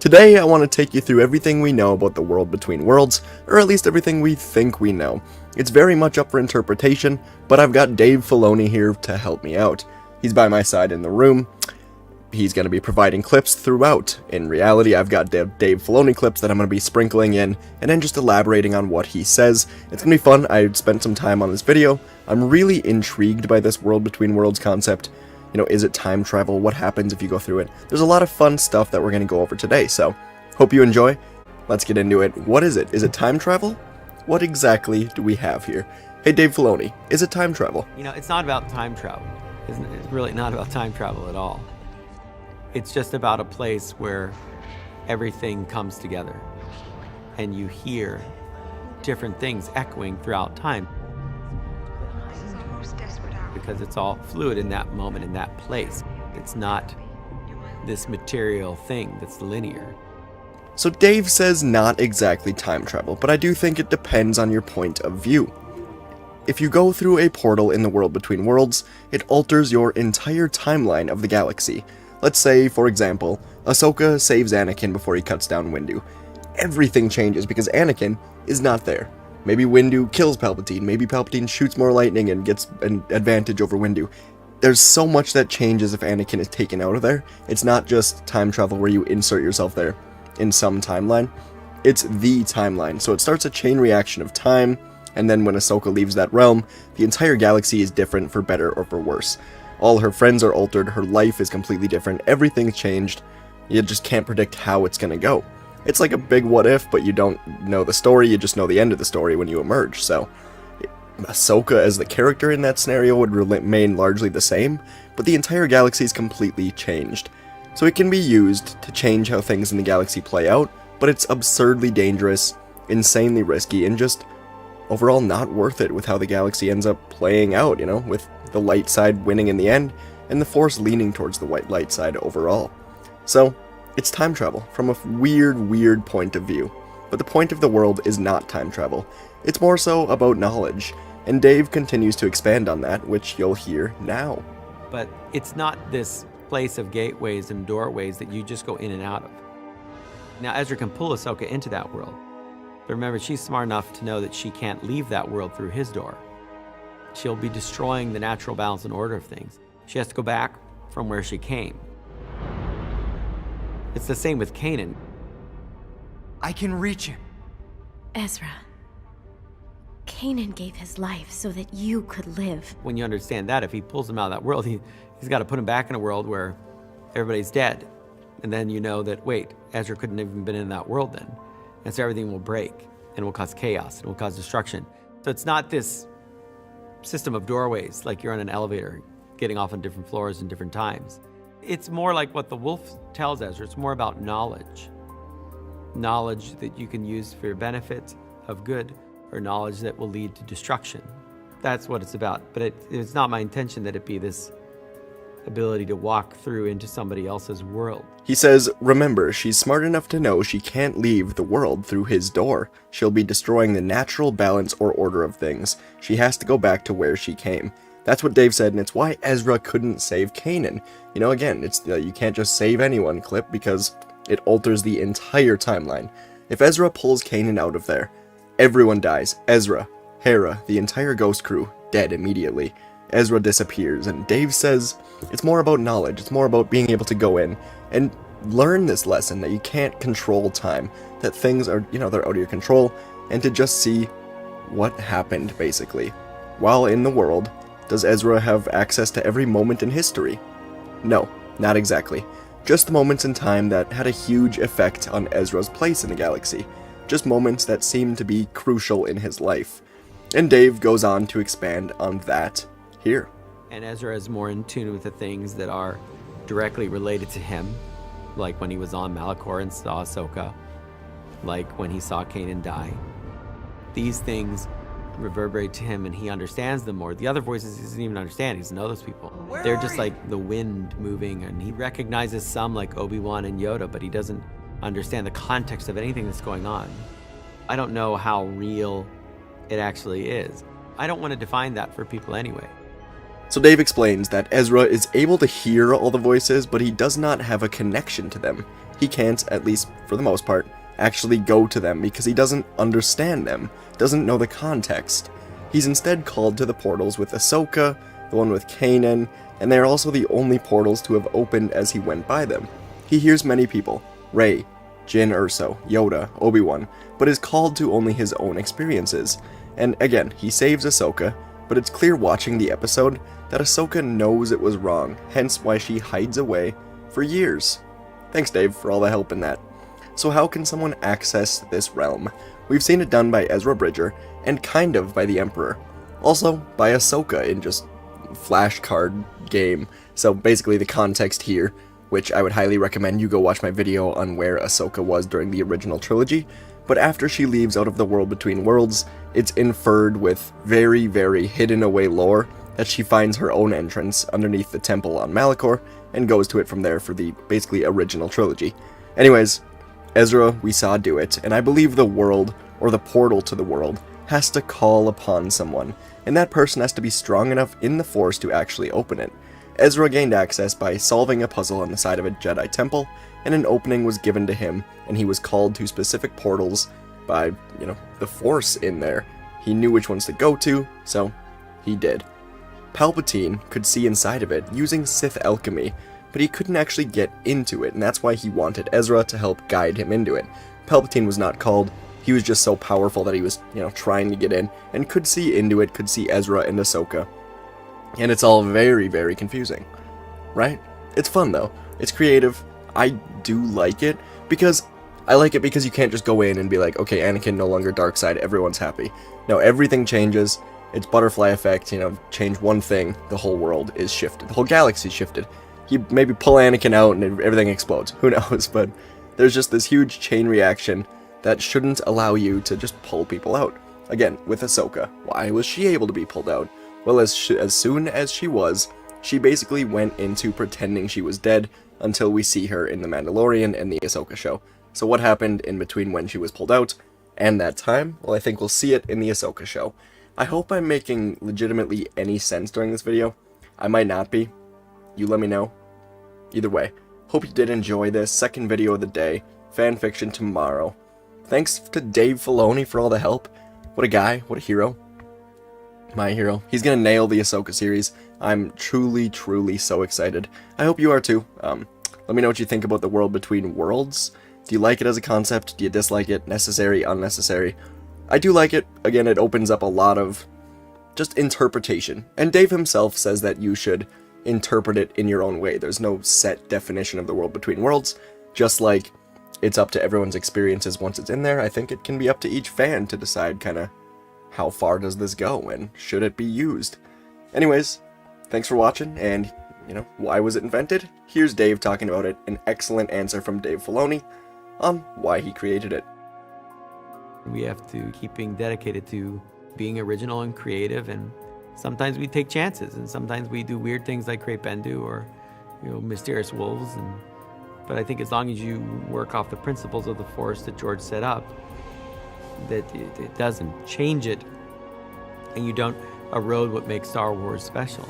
Today, I want to take you through everything we know about the world between worlds, or at least everything we think we know. It's very much up for interpretation, but I've got Dave Filoni here to help me out. He's by my side in the room. He's going to be providing clips throughout. In reality, I've got Dave Filoni clips that I'm going to be sprinkling in, and then just elaborating on what he says. It's going to be fun. I spent some time on this video. I'm really intrigued by this world between worlds concept. You know, is it time travel? What happens if you go through it? There's a lot of fun stuff that we're going to go over today, so hope you enjoy. Let's get into it. What is it? Is it time travel? What exactly do we have here? Hey, Dave Filoni, is it time travel? You know, it's not about time travel. It's really not about time travel at all. It's just about a place where everything comes together and you hear different things echoing throughout time. Because it's all fluid in that moment, in that place. It's not this material thing that's linear. So Dave says not exactly time travel, but I do think it depends on your point of view. If you go through a portal in the world between worlds, it alters your entire timeline of the galaxy. Let's say, for example, Ahsoka saves Anakin before he cuts down Windu. Everything changes because Anakin is not there. Maybe Windu kills Palpatine, maybe Palpatine shoots more lightning and gets an advantage over Windu. There's so much that changes if Anakin is taken out of there. It's not just time travel where you insert yourself there in some timeline. It's the timeline, so it starts a chain reaction of time, and then when Ahsoka leaves that realm, the entire galaxy is different for better or for worse. All her friends are altered, her life is completely different, everything's changed. You just can't predict how it's gonna go. It's like a big what if, but you don't know the story, you just know the end of the story when you emerge, so Ahsoka as the character in that scenario would remain largely the same, but the entire galaxy is completely changed. So it can be used to change how things in the galaxy play out, but it's absurdly dangerous, insanely risky, and just overall not worth it with how the galaxy ends up playing out, you know, with the light side winning in the end, and the Force leaning towards the white light side overall. So it's time travel, from a weird point of view. But the point of the world is not time travel. It's more so about knowledge, and Dave continues to expand on that, which you'll hear now. But it's not this place of gateways and doorways that you just go in and out of. Now, Ezra can pull Ahsoka into that world. But remember, she's smart enough to know that she can't leave that world through his door. She'll be destroying the natural balance and order of things. She has to go back from where she came. It's the same with Kanan. I can reach him. Ezra, Kanan gave his life so that you could live. When you understand that, if he pulls him out of that world, he's got to put him back in a world where everybody's dead. And then you know that, wait, Ezra couldn't have even been in that world then. And so everything will break, and it will cause chaos, and it will cause destruction. So it's not this system of doorways, like you're on an elevator, getting off on different floors and different times. It's more like what the wolf tells Ezra. It's more about knowledge. Knowledge that you can use for your benefit of good, or knowledge that will lead to destruction. That's what it's about. But it's not my intention that it be this ability to walk through into somebody else's world. He says, remember, she's smart enough to know she can't leave the world through his door. She'll be destroying the natural balance or order of things. She has to go back to where she came. That's what Dave said, and it's why Ezra couldn't save Kanan. You know, again, it's you can't just save anyone clip because it alters the entire timeline. If Ezra pulls Kanan out of there, everyone dies. Ezra, Hera, the entire Ghost crew, dead immediately. Ezra disappears, and Dave says it's more about knowledge. It's more about being able to go in and learn this lesson that you can't control time, that things are, you know, they're out of your control, and to just see what happened, basically. While in the world, does Ezra have access to every moment in history? No, not exactly. Just the moments in time that had a huge effect on Ezra's place in the galaxy. Just moments that seemed to be crucial in his life. And Dave goes on to expand on that here. And Ezra is more in tune with the things that are directly related to him, like when he was on Malachor and saw Ahsoka, like when he saw Kanan die. These things reverberate to him and he understands them more. The other voices he doesn't even understand. He doesn't know those people. They're just like the wind moving, and he recognizes some like Obi-Wan and Yoda, but he doesn't understand the context of anything that's going on. I don't know how real it actually is. I don't want to define that for people anyway. So Dave explains that Ezra is able to hear all the voices, but he does not have a connection to them. he can't, at least for the most part, actually go to them because he doesn't understand them, doesn't know the context. He's instead called to the portals with Ahsoka, the one with Kanan, and they are also the only portals to have opened as he went by them. He hears many people, Rey, Jyn Erso, Yoda, Obi-Wan, but is called to only his own experiences. And again, he saves Ahsoka, but it's clear watching the episode that Ahsoka knows it was wrong, hence why she hides away for years. Thanks, Dave, for all the help in that. So how can someone access this realm? We've seen it done by Ezra Bridger, and kind of by the Emperor. Also, by Ahsoka in just flashcard game. So basically the context here, which I would highly recommend you go watch my video on where Ahsoka was during the original trilogy, but after she leaves out of the world between worlds, it's inferred with very, very hidden away lore that she finds her own entrance underneath the temple on Malachor, and goes to it from there for the basically original trilogy. Anyways, Ezra we saw do it, and I believe the world, or the portal to the world, has to call upon someone, and that person has to be strong enough in the Force to actually open it. Ezra gained access by solving a puzzle on the side of a Jedi temple, and an opening was given to him, and he was called to specific portals by, the Force in there. He knew which ones to go to, so he did. Palpatine could see inside of it using Sith alchemy, but he couldn't actually get into it, and that's why he wanted Ezra to help guide him into it. Palpatine was not called, he was just so powerful that he was, trying to get in, and could see into it, could see Ezra and Ahsoka. And it's all very, very confusing, right? It's fun though, it's creative, I do like it, because you can't just go in and be like, okay, Anakin no longer dark side, everyone's happy. No, everything changes. It's butterfly effect, change one thing, the whole world is shifted. The whole galaxy shifted. You maybe pull Anakin out and everything explodes. Who knows? But there's just this huge chain reaction that shouldn't allow you to just pull people out. Again, with Ahsoka, why was she able to be pulled out? Well, as soon as she was, she basically went into pretending she was dead until we see her in The Mandalorian and the Ahsoka show. So what happened in between when she was pulled out and that time? Well, I think we'll see it in the Ahsoka show. I hope I'm making legitimately any sense during this video. I might not be. You let me know. Either way, hope you did enjoy this second video of the day. Fanfiction tomorrow. Thanks to Dave Filoni for all the help. What a guy. What a hero. My hero. He's gonna nail the Ahsoka series. I'm truly, truly so excited. I hope you are too. Let me know what you think about the world between worlds. Do you like it as a concept? Do you dislike it? Necessary? Unnecessary? I do like it. Again, it opens up a lot of just interpretation. And Dave himself says that you should interpret it in your own way. There's no set definition of the world between worlds. Just like it's up to everyone's experiences once it's in there, I think it can be up to each fan to decide kind of how far does this go and should it be used. Anyways, thanks for watching, and, why was it invented? Here's Dave talking about it, an excellent answer from Dave Filoni on why he created it. We have to keep being dedicated to being original and creative, and sometimes we take chances, and sometimes we do weird things like create Bendu or, mysterious wolves. But I think as long as you work off the principles of the Force that George set up, that it doesn't change it, and you don't erode what makes Star Wars special.